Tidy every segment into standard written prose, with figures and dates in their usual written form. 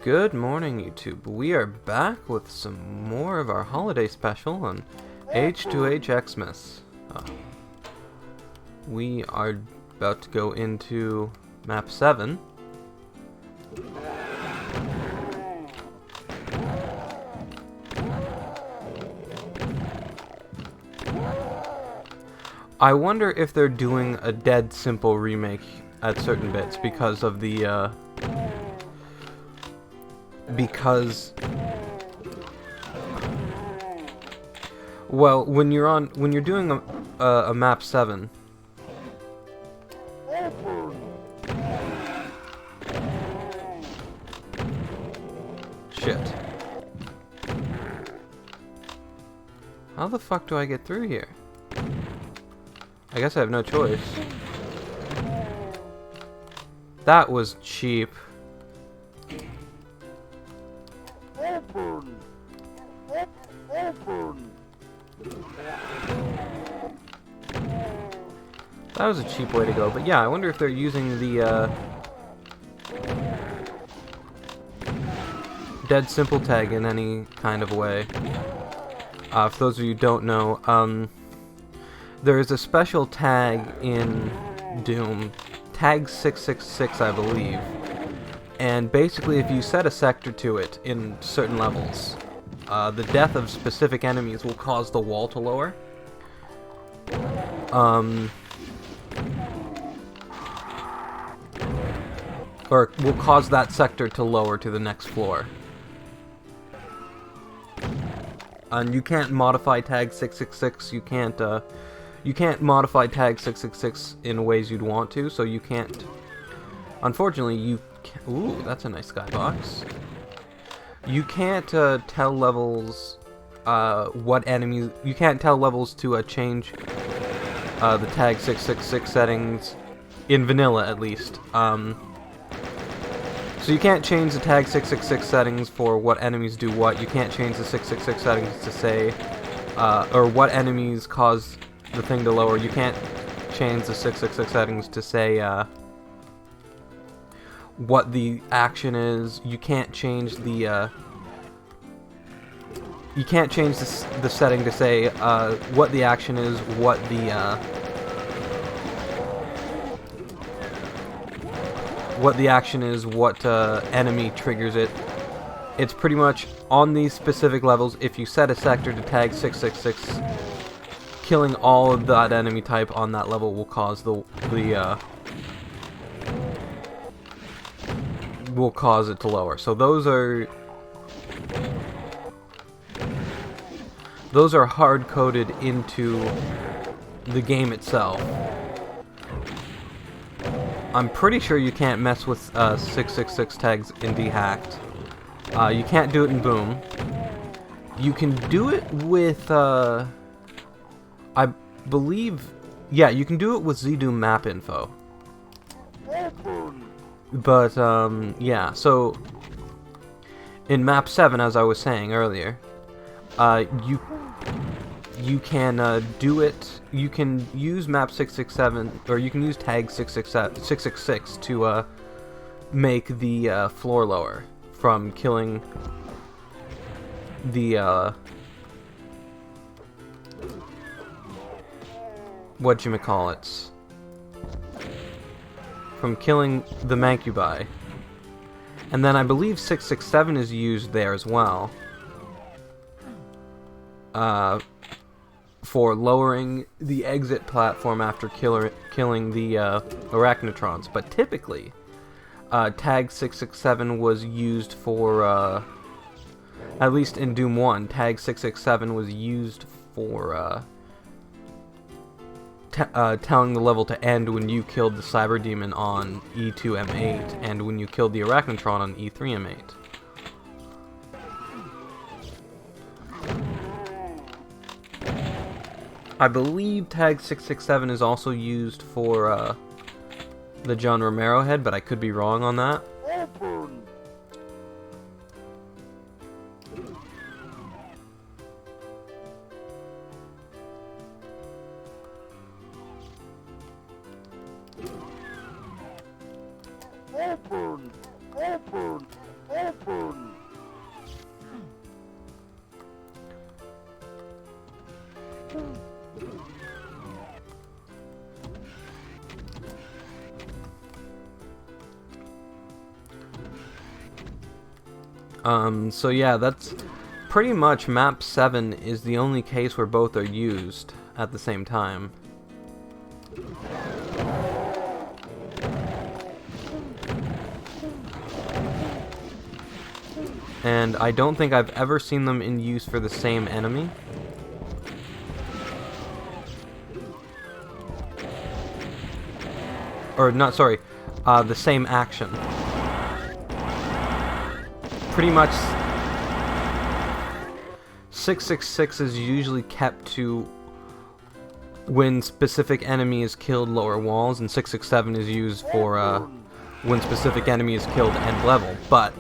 Good morning, YouTube. We are back with some more of our holiday special on H2H X-Mas. We are about to go into map 7. I wonder if they're doing a dead simple remake at certain bits because of the well, when you're doing a map 7, shit. How the fuck do I get through here? I guess I have no choice. That was cheap. That was a cheap way to go, but yeah, I wonder if they're using the dead simple tag in any kind of way. For those of you who don't know, there is a special tag in Doom, tag 666 I believe, and basically if you set a sector to it in certain levels, the death of specific enemies will cause the wall to lower. Or will cause that sector to lower to the next floor. And you can't modify tag 666, you can't modify tag 666 in ways you'd want to, so you can't, unfortunately, ooh, that's a nice skybox. You can't tell levels, what enemies, you can't tell levels to change the tag 666 settings, in vanilla at least. So you can't change the tag 666 settings for what enemies do what. You can't change the 666 settings to say, or what enemies cause the thing to lower. You can't change the 666 settings to say, what the action is. You can't change the, you can't change the setting to say, what the action is, what the action is, what enemy triggers it. It's pretty much on these specific levels. If you set a sector to tag 666, killing all of that enemy type on that level will cause will cause it to lower. So those are hard coded into the game itself. I'm pretty sure you can't mess with 666 tags in Dehacked. You can't do it in Boom. You can do it with, I believe, yeah, you can do it with ZDoom map info. But, yeah, so, in map 7, as I was saying earlier, you can do it. You can use map 667, or you can use tag 666 to make the floor lower from killing the whatchamacallits, from killing the Mancubi. And then I believe 667 is used there as well. For lowering the exit platform after killing the arachnotrons. But typically, tag 667 was used for, at least in Doom 1, tag 667 was used for telling the level to end when you killed the Cyber Demon on E2M8 and when you killed the arachnotron on E3M8. I believe tag 667 is also used for the John Romero head, but I could be wrong on that. So yeah, that's pretty much map 7 is the only case where both are used at the same time. And I don't think I've ever seen them in use for the same enemy. Or not, sorry, the same action. Pretty much 666 is usually kept to when specific enemy is killed lower walls, and 667 is used for when specific enemy is killed end level, but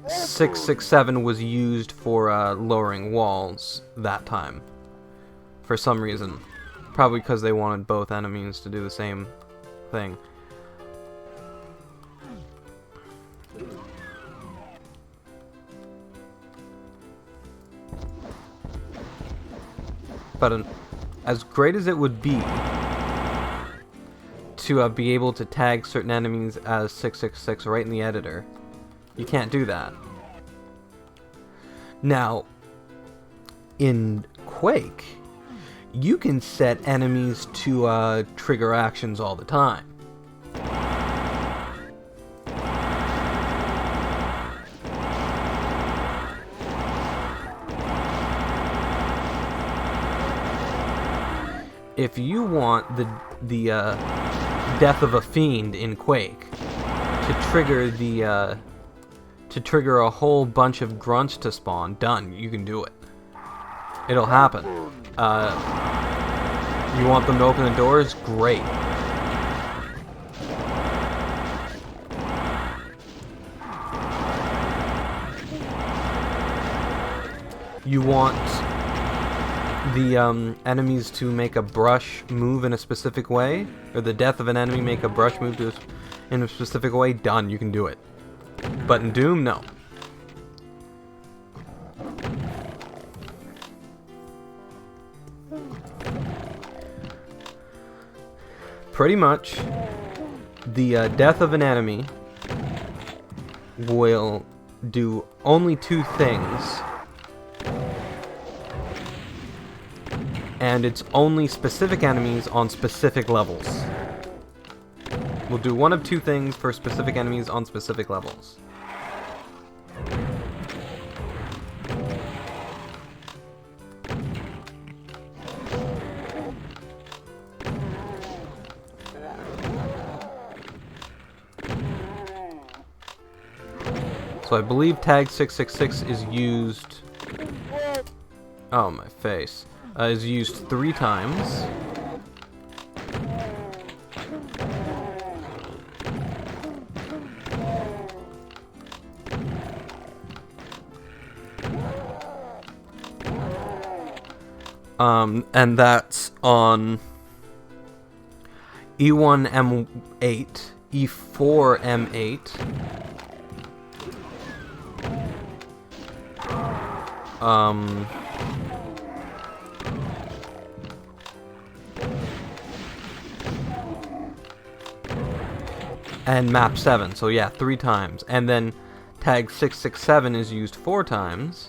667 was used for lowering walls that time for some reason, probably because they wanted both enemies to do the same thing. But as great as it would be to be able to tag certain enemies as 666 right in the editor, you can't do that. Now, in Quake, you can set enemies to trigger actions all the time. If you want the death of a fiend in Quake to trigger a whole bunch of grunts to spawn, done. You can do it. It'll happen. You want them to open the doors? Great. You want the enemies to make a brush move in a specific way, or the death of an enemy make a brush move in a specific way, done, you can do it. But in Doom, no. Pretty much, the death of an enemy will do only two things. And it's only specific enemies on specific levels. We'll do one of two things for specific enemies on specific levels. So I believe tag 666 is used... Oh, my face. Is used 3 times. And that's on E1 M8, E4 M8, and map 7, so yeah, 3 times. And then tag 667 is used 4 times.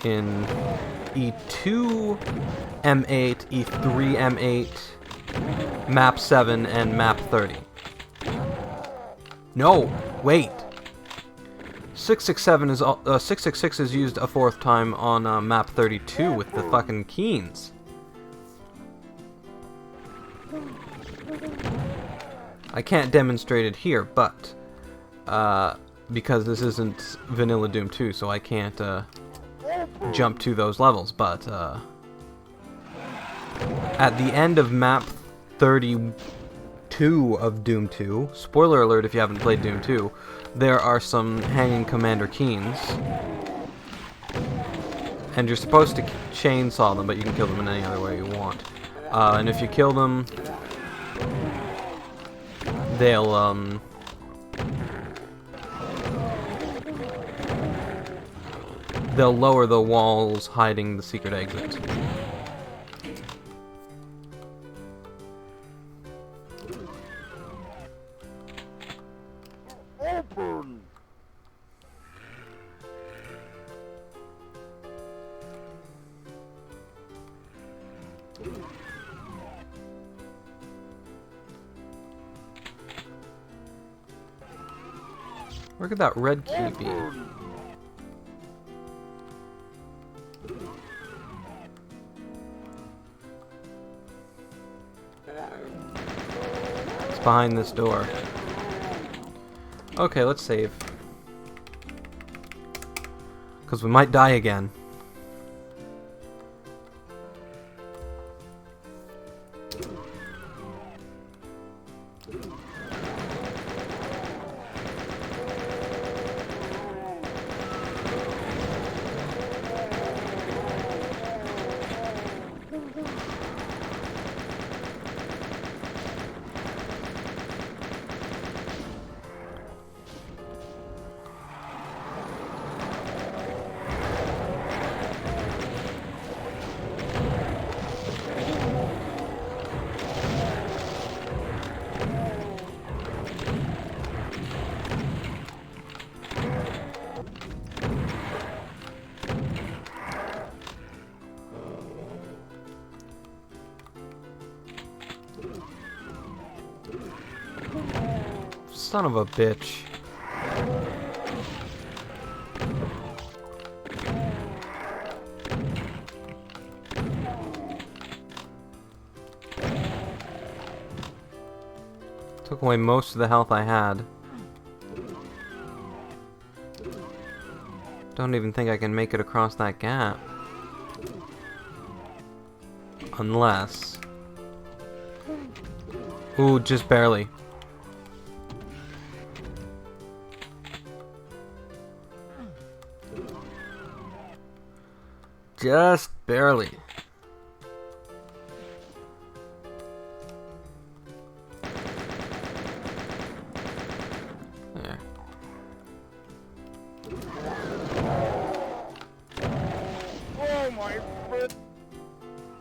In E2 M8, E3 M8, map 7, and map 30. No, wait. 667 is 666 is used a 4th time on map 32 with the fucking Keens. I can't demonstrate it here, but because this isn't Vanilla Doom 2, so I can't jump to those levels. But at the end of map 32 of Doom 2, spoiler alert if you haven't played Doom 2, there are some hanging Commander Keens, and you're supposed to chainsaw them, but you can kill them in any other way you want. And if you kill them, they'll lower the walls hiding the secret exit. Open. Where could that red key be? It's behind this door. Okay, let's save. Because we might die again. Son of a bitch. Took away most of the health I had. Don't even think I can make it across that gap. Unless... Ooh, just barely. Just barely. There. Oh my foot.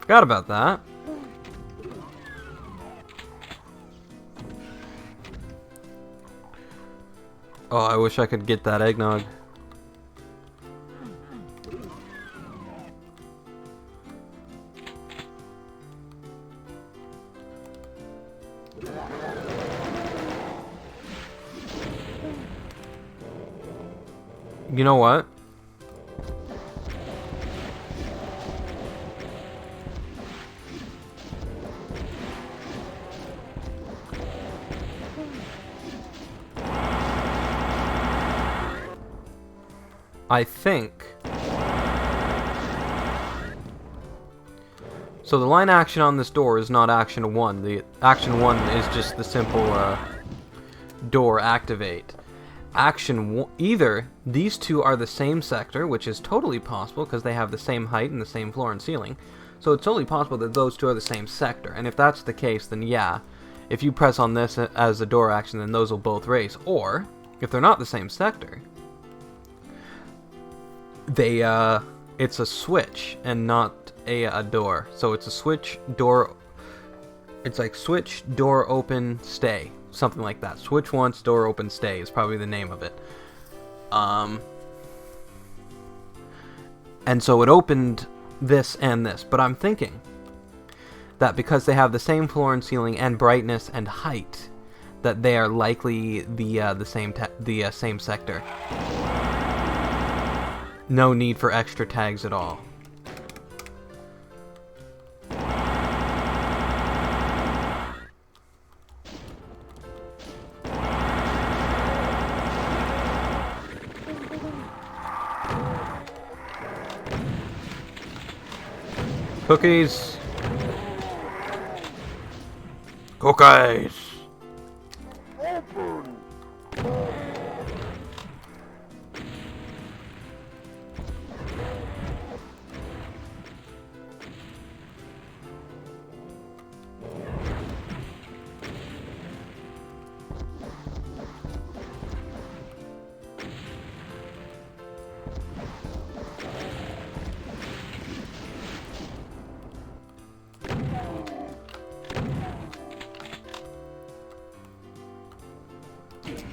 Forgot about that. Oh, I wish I could get that eggnog. You know what? I think... So the line action on this door is not action 1. The action 1 is just the simple door activate. Either these two are the same sector, which is totally possible because they have the same height and the same floor and ceiling. So it's totally possible that those two are the same sector. And if that's the case, then yeah, if you press on this as a door action, then those will both race. Or, if they're not the same sector, it's a switch and not a door. So it's a switch, door, it's like switch, door, open, stay. Something like that. Switch once, door open, stay is probably the name of it. And so it opened this and this, but I'm thinking that because they have the same floor and ceiling and brightness and height, that they are likely the same sector. No need for extra tags at all. Cookies! Cookies! Open.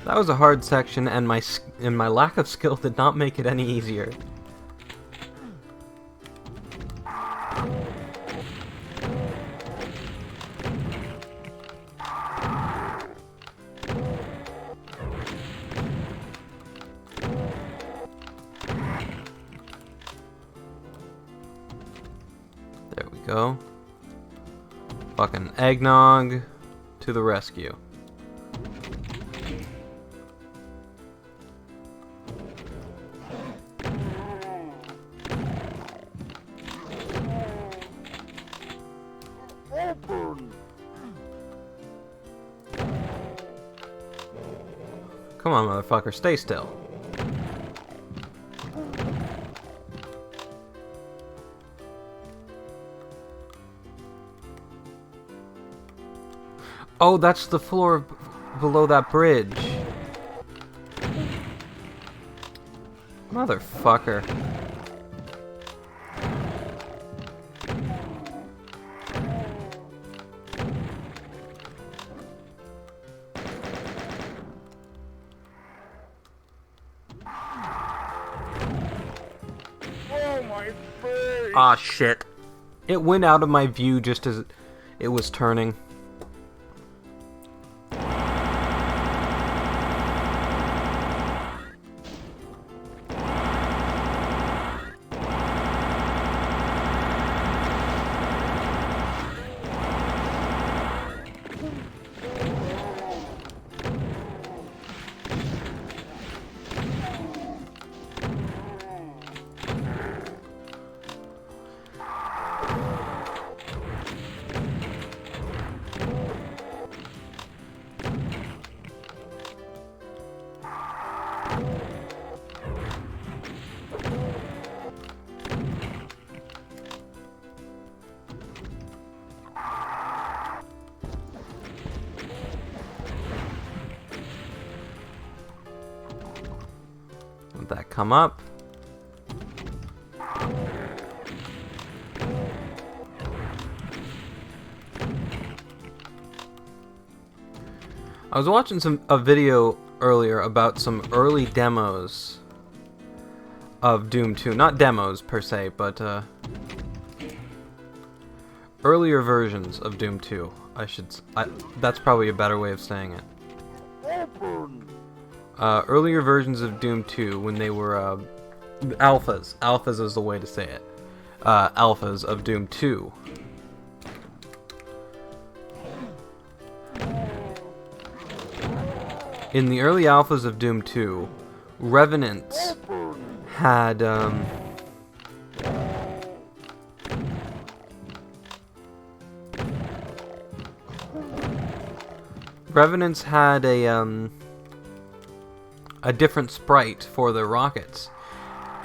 That was a hard section, and my lack of skill did not make it any easier. There we go. Fucking eggnog to the rescue. Open. Come on, motherfucker, stay still. Oh, that's the floor below that bridge. Motherfucker. Oh my face. Ah, shit. It went out of my view just as it was turning. Let that come up. I was watching a video earlier about some early demos of Doom 2. Not demos per se, but earlier versions of Doom 2. That's probably a better way of saying it. Open. Earlier versions of Doom 2 when they were alphas. Alphas is the way to say it. Alphas of Doom 2. In the early alphas of Doom 2, Revenants had a different sprite for their rockets.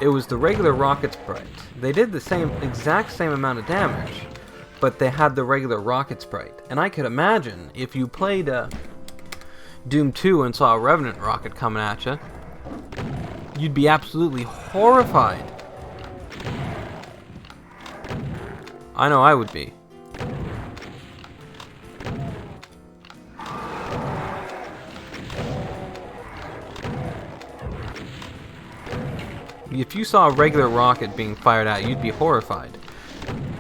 It was the regular rocket sprite. They did the exact same amount of damage, but they had the regular rocket sprite. And I could imagine if you played Doom 2 and saw a Revenant rocket coming at you, you'd be absolutely horrified. I know I would be. If you saw a regular rocket being fired at, you'd be horrified.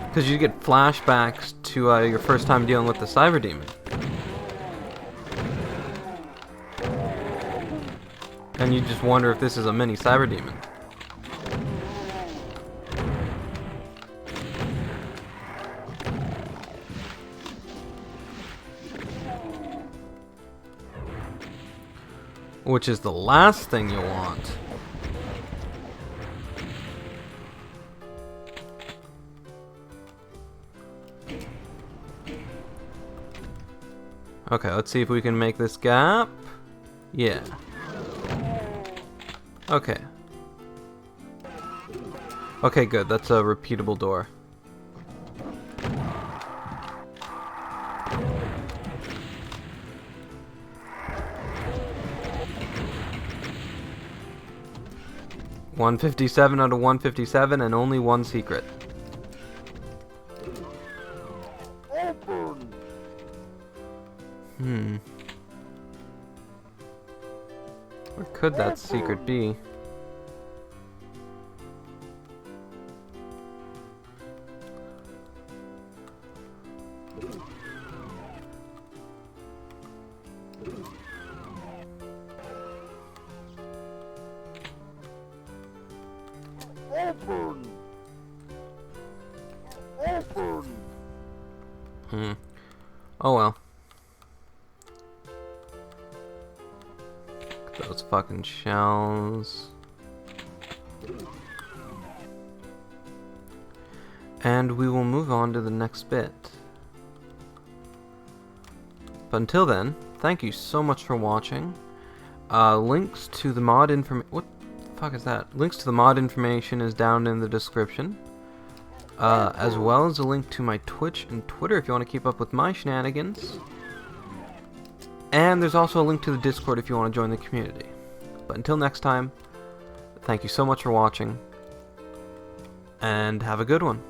Because you'd get flashbacks to your first time dealing with the Cyber Demon. And you just wonder if this is a mini Cyber Demon. Which is the last thing you want. Okay, let's see if we can make this gap. Yeah. Okay. Okay, good. That's a repeatable door. $157 out of 157 and only one secret. Open. Where could that secret be? Open. Open. Oh well. Those fucking shells. And we will move on to the next bit. But until then, thank you so much for watching. Links to the mod what the fuck is that? Links to the mod information is down in the description. As well as a link to my Twitch and Twitter if you want to keep up with my shenanigans. And there's also a link to the Discord if you want to join the community. But until next time, thank you so much for watching, and have a good one.